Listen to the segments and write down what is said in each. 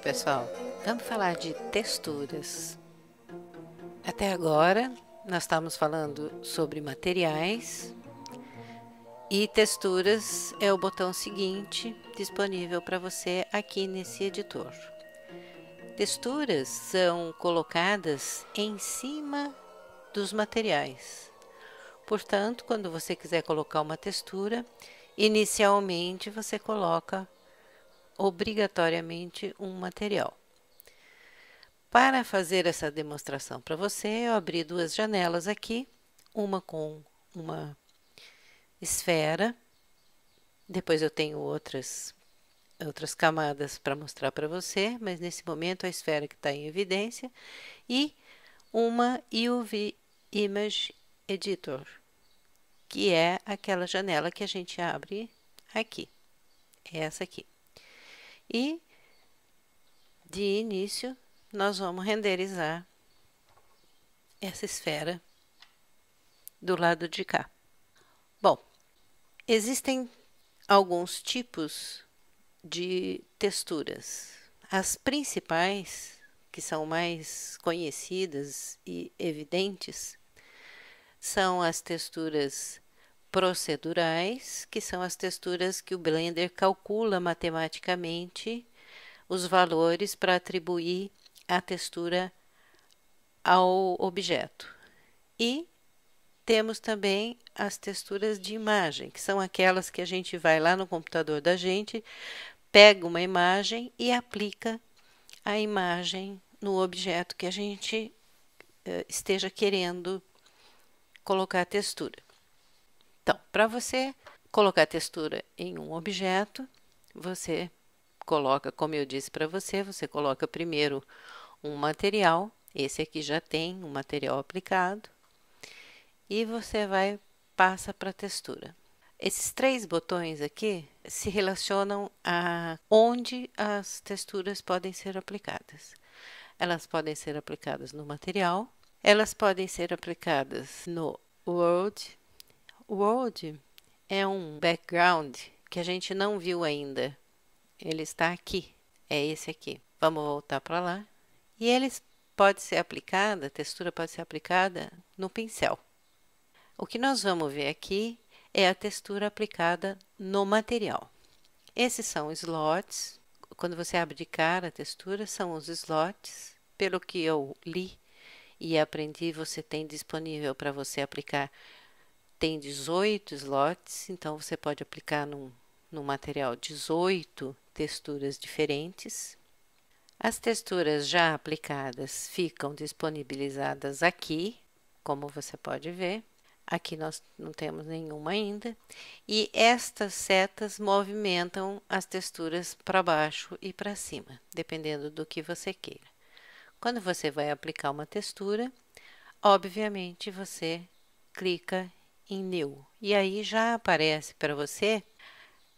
pessoal, vamos falar de texturas. Até agora, nós estamos falando sobre materiais e texturas é o botão seguinte disponível para você aqui nesse editor. Texturas são colocadas em cima dos materiais. Portanto, quando você quiser colocar uma textura, inicialmente você coloca obrigatoriamente um material. Para fazer essa demonstração para você, eu abri duas janelas aqui, uma com uma esfera, depois eu tenho outras camadas para mostrar para você, mas nesse momento a esfera que está em evidência, e uma UV Image Editor, que é aquela janela que a gente abre aqui, essa aqui. E de início nós vamos renderizar essa esfera do lado de cá. Bom, existem alguns tipos de texturas. As principais, que são mais conhecidas e evidentes, são as texturas procedurais, que são as texturas que o Blender calcula matematicamente os valores para atribuir a textura ao objeto. E temos também as texturas de imagem, que são aquelas que a gente vai lá no computador da gente, pega uma imagem e aplica a imagem no objeto que a gente esteja querendo colocar a textura. Então, para você colocar a textura em um objeto, você coloca, como eu disse para você, você coloca primeiro um material, esse aqui já tem um material aplicado, e você passa para a textura. Esses três botões aqui se relacionam a onde as texturas podem ser aplicadas. Elas podem ser aplicadas no material, elas podem ser aplicadas no World. World é um background que a gente não viu ainda. Ele está aqui, é esse aqui. Vamos voltar para lá. E eles pode ser aplicada, a textura pode ser aplicada no pincel. O que nós vamos ver aqui é a textura aplicada no material. Esses são slots. Quando você abdicar a textura, são os slots. Pelo que eu li e aprendi, você tem disponível para você aplicar, tem 18 slots, então você pode aplicar no material 18 texturas diferentes. As texturas já aplicadas ficam disponibilizadas aqui, como você pode ver. Aqui nós não temos nenhuma ainda. E estas setas movimentam as texturas para baixo e para cima, dependendo do que você queira. Quando você vai aplicar uma textura, obviamente você clica em New. E aí já aparece para você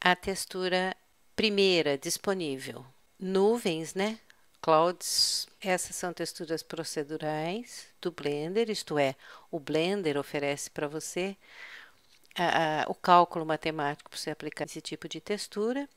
a textura primeira disponível. Nuvens, né? Clouds, essas são texturas procedurais do Blender, isto é, o Blender oferece para você o cálculo matemático para você aplicar esse tipo de textura.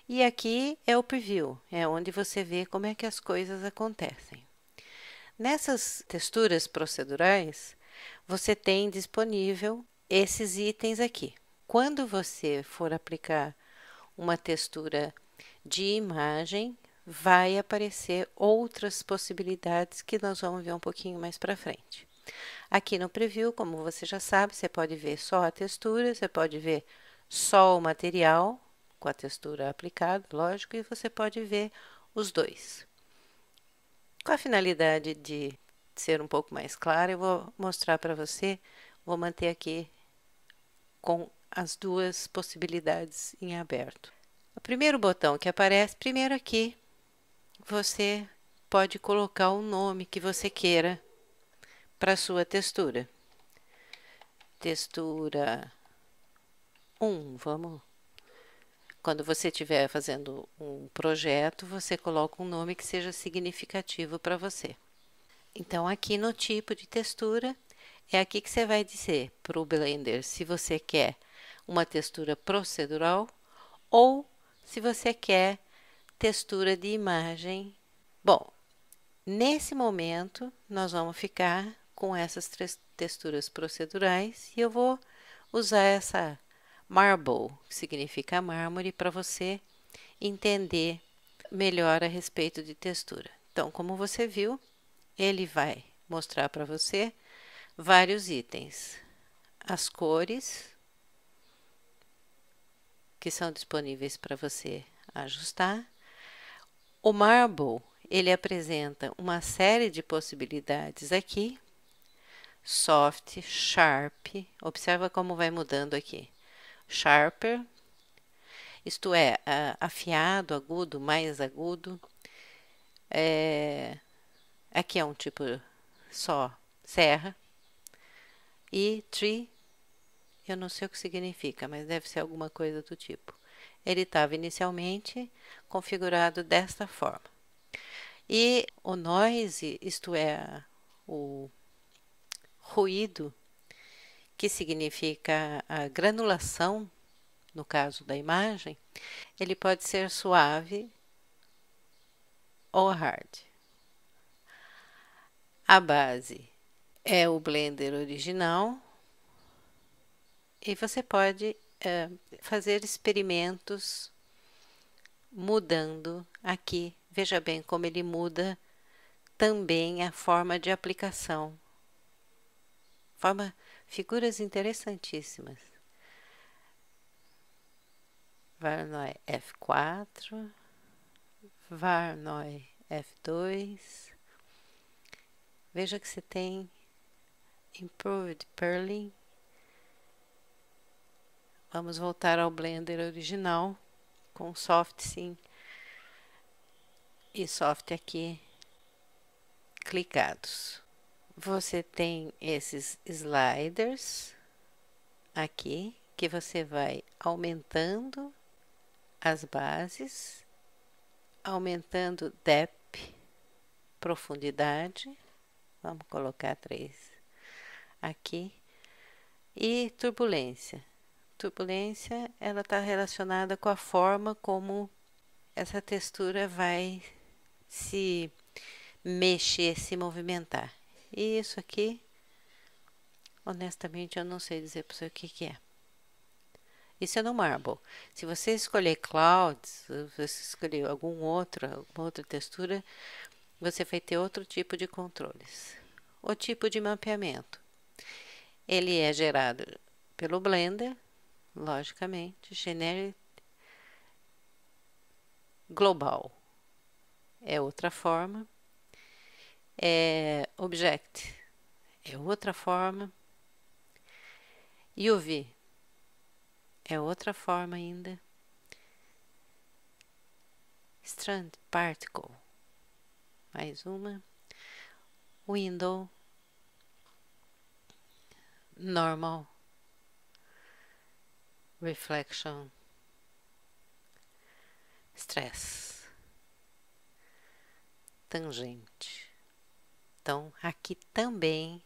E aqui é o Preview, é onde você vê como é que as coisas acontecem. Nessas texturas procedurais, você tem disponível esses itens aqui. Quando você for aplicar uma textura de imagem, vai aparecer outras possibilidades que nós vamos ver um pouquinho mais para frente. Aqui no Preview, como você já sabe, você pode ver só a textura, você pode ver só o material com a textura aplicada, lógico, e você pode ver os dois. Com a finalidade de ser um pouco mais claro, eu vou mostrar para você, vou manter aqui com as duas possibilidades em aberto. O primeiro botão que aparece, primeiro aqui, você pode colocar o nome que você queira para a sua textura. Textura 1, vamos. Quando você estiver fazendo um projeto, você coloca um nome que seja significativo para você. Então, aqui no tipo de textura, é aqui que você vai dizer para o Blender se você quer uma textura procedural ou se você quer textura de imagem Bom, nesse momento, nós vamos ficar com essas três texturas procedurais e eu vou usar essa marble, que significa mármore, para você entender melhor a respeito de textura. Então, como você viu, ele vai mostrar para você vários itens. As cores, que são disponíveis para você ajustar. O Marble, ele apresenta uma série de possibilidades aqui. Soft, Sharp, observa como vai mudando aqui. Sharper, isto é, afiado, agudo, mais agudo. Aqui é um tipo só serra. E Tree, eu não sei o que significa, mas deve ser alguma coisa do tipo. Ele estava inicialmente configurado desta forma. E o noise, isto é, o ruído, que significa a granulação, no caso da imagem, ele pode ser suave ou hard. A base é o Blender original e você pode fazer experimentos mudando aqui. Veja bem como ele muda também a forma de aplicação. Figuras interessantíssimas. Varnoi F4, Varnoi F2. Veja que você tem Improved Purling. Vamos voltar ao Blender original, com Soft Sim e Soft aqui clicados. Você tem esses sliders aqui, que você vai aumentando as bases, aumentando depth, profundidade. Vamos colocar 3 aqui. E turbulência. Turbulência, ela está relacionada com a forma como essa textura vai se mexer, se movimentar. E isso aqui, honestamente, eu não sei dizer para você o que é. Isso é no Marble. Se você escolher Clouds, se você escolher alguma outra textura, você vai ter outro tipo de controles. O tipo de mapeamento. Ele é gerado pelo Blender, logicamente. Generic Global é outra forma. Object é outra forma. UV é outra forma ainda. Strand Particle, mais uma. Window, Normal, Reflection, Stress, Tangente. Então, aqui também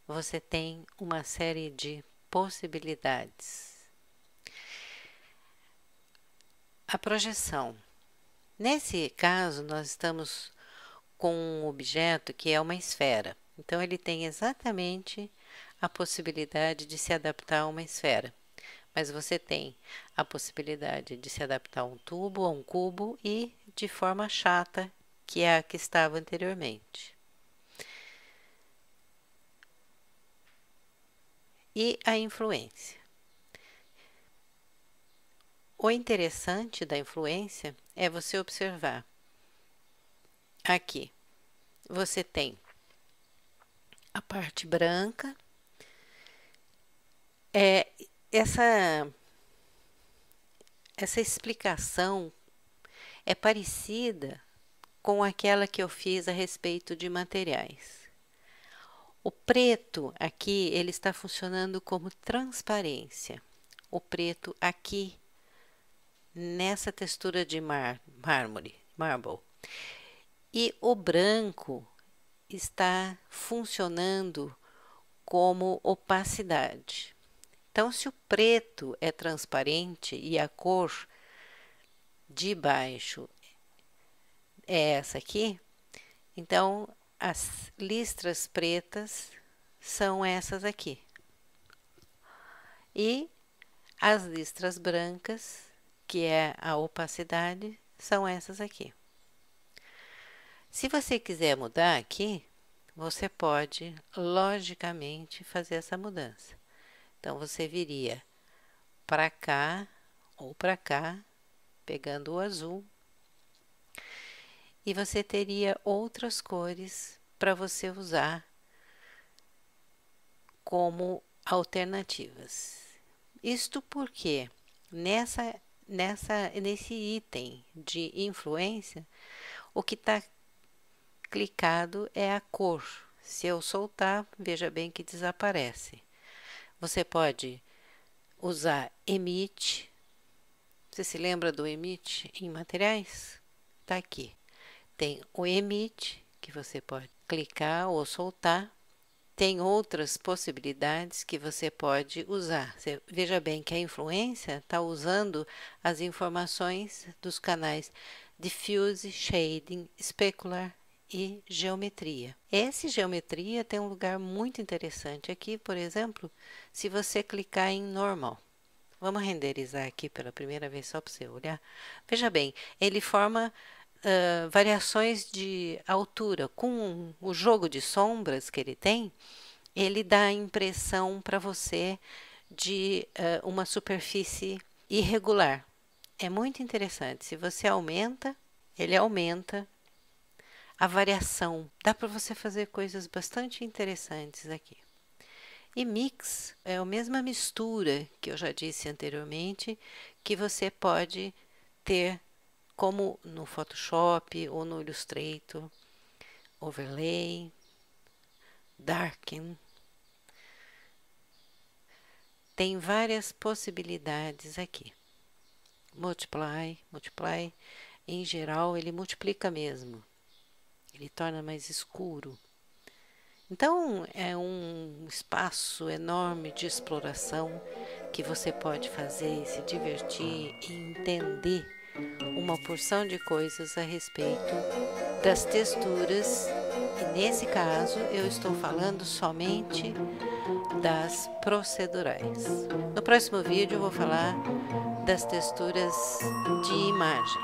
você tem uma série de possibilidades. A projeção. Nesse caso, nós estamos com um objeto que é uma esfera. Então, ele tem exatamente a possibilidade de se adaptar a uma esfera. Mas você tem a possibilidade de se adaptar a um tubo, a um cubo e de forma chata, que é a que estava anteriormente. E a influência. O interessante da influência é você observar. Aqui, você tem a parte branca. Essa explicação é parecida com aquela que eu fiz a respeito de materiais. O preto aqui, ele está funcionando como transparência. O preto aqui, nessa textura de mármore, marble. E o branco está funcionando como opacidade. Então, se o preto é transparente e a cor de baixo é essa aqui, Então, as listras pretas são essas aqui. E as listras brancas, que é a opacidade, são essas aqui. Se você quiser mudar aqui, você pode, logicamente, fazer essa mudança. Então, você viria para cá ou para cá, pegando o azul, e você teria outras cores para você usar como alternativas. Isto porque nesse item de influência, o que está clicado é a cor. Se eu soltar, veja bem que desaparece. Você pode usar Emit. Você se lembra do Emit em materiais? Está aqui. Tem o Emit, que você pode clicar ou soltar. Tem outras possibilidades que você pode usar. Você veja bem que a influência está usando as informações dos canais Diffuse, Shading, Specular e Geometria. Esse Geometria tem um lugar muito interessante aqui, por exemplo, se você clicar em Normal. Vamos renderizar aqui pela primeira vez só para você olhar. Veja bem, ele forma variações de altura. Com o jogo de sombras que ele tem, ele dá a impressão para você de uma superfície irregular. É muito interessante. Se você aumenta, ele aumenta a variação. Dá para você fazer coisas bastante interessantes aqui. E mix é a mesma mistura que eu já disse anteriormente, que você pode ter como no Photoshop ou no Illustrator, Overlay, Darken. Tem várias possibilidades aqui. Multiply, em geral ele multiplica mesmo. Ele torna mais escuro. Então, é um espaço enorme de exploração que você pode fazer, se divertir e entender uma porção de coisas a respeito das texturas. E nesse caso, eu estou falando somente das procedurais. No próximo vídeo, eu vou falar das texturas de imagem.